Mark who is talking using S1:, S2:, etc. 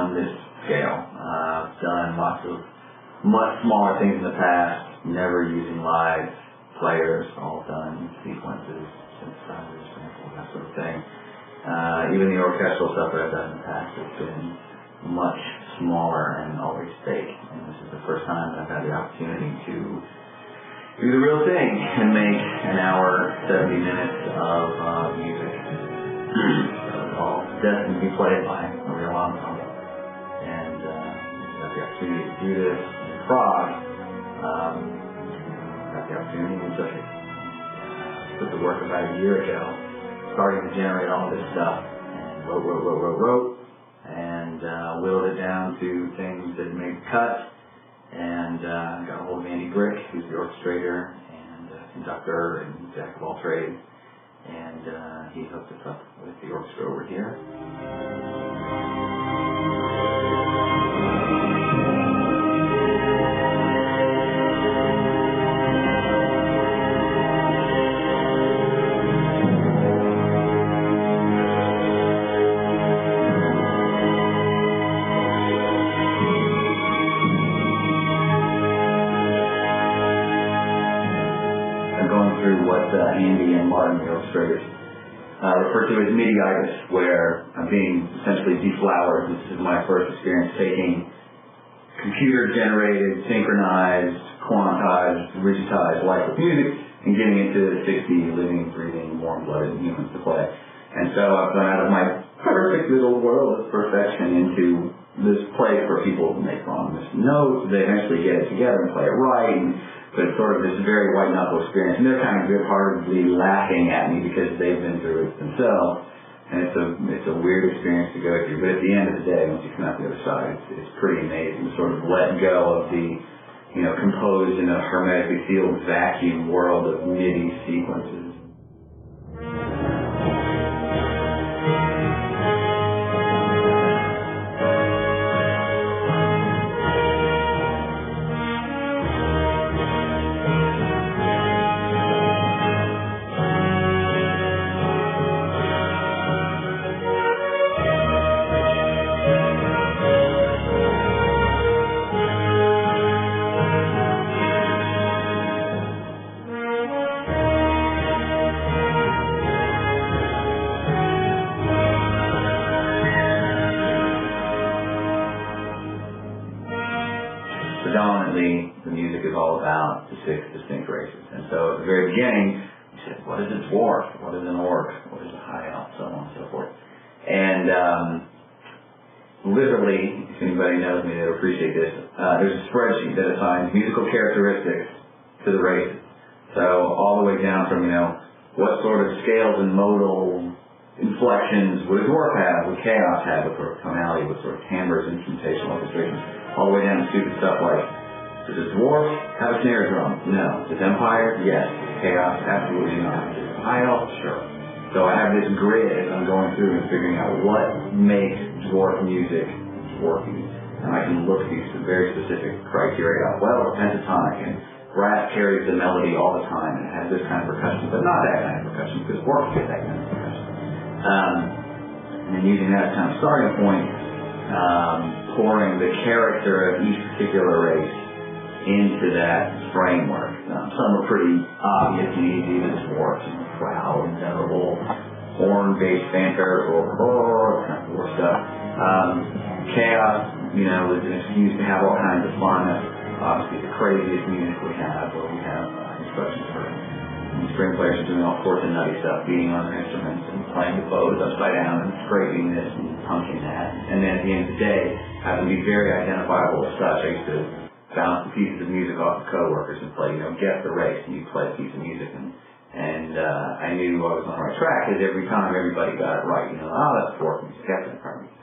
S1: on this scale. I've done lots of much smaller things in the past, never using live players, all done in sequences, synthesizers, samples, that sort of thing. Even the orchestral stuff that I've done in the past has been much smaller and always fake. And this is the first time I've had the opportunity to do the real thing and make an hour, 70 minutes of music. So it's all destined to be played by a real ensemble. And got the opportunity to do this in Prague. Got the opportunity to enjoy it. Put to work about a year ago, starting to generate all this stuff, and wrote, and whittled it down to things that made the cut, and got a hold of Andy Brick, who's the orchestrator and conductor and jack of all trades, and he hooked us up with the orchestra over here. Andy and Martin, the orchestrators, refer to as MIDI-itis, where I'm being essentially deflowered. This is my first experience taking computer-generated, synchronized, quantized, rigitized lifeless music and getting it to 60 living, breathing, warm-blooded humans to play. And so I've gone out of my perfect little world of perfection into this place where people make wrong notes, they eventually get it together and play it right, but it's sort of this very white-knuckle experience. And they're kind of good-heartedly laughing at me because they've been through it themselves. And it's a weird experience to go through. But at the end of the day, once you come out the other side, it's pretty amazing to sort of let go of the, composed in a hermetically sealed vacuum world of MIDI sequences. Predominantly, the music is all about the 6 distinct races. And so at the very beginning, we said, what is a dwarf? What is an orc? What is a high elf? So on and so forth. And literally, if anybody knows me, they'll appreciate this, there's a spreadsheet that assigns musical characteristics to the races. So all the way down from, what sort of scales and modal inflections would a dwarf have, would chaos have, what sort of tonality, what sort of timbres, instrumentation, orchestration, all the way down to stupid stuff like, does a dwarf have a snare drum? No. Does Empire? Yes. Chaos? Absolutely not. Does High Elf? Sure. So I have this grid as I'm going through and figuring out what makes dwarf music dwarfy. And I can look at these very specific criteria. Well, pentatonic, and brass carries the melody all the time, and it has this kind of percussion, but not that kind of percussion, because dwarfs get that kind of percussion. And then using that as kind of starting point, pouring the character of each particular race into that framework. Some are pretty obvious and easy, the dwarfs, proud, venerable, horn-based fanfare, kind of war stuff. Chaos, is an excuse to have all kinds of fun. That's obviously the craziest music we have, where we have instructions for string players are doing all sorts of nutty stuff, beating on their instruments and playing the bows upside down and scraping this and punching that. And then at the end of the day, have to be very identifiable as such. I used to bounce the pieces of music off the coworkers and play, guess the race, and you play a piece of music. And I knew I was on the right track because every time everybody got it right. That's dwarf music, that's in front of me.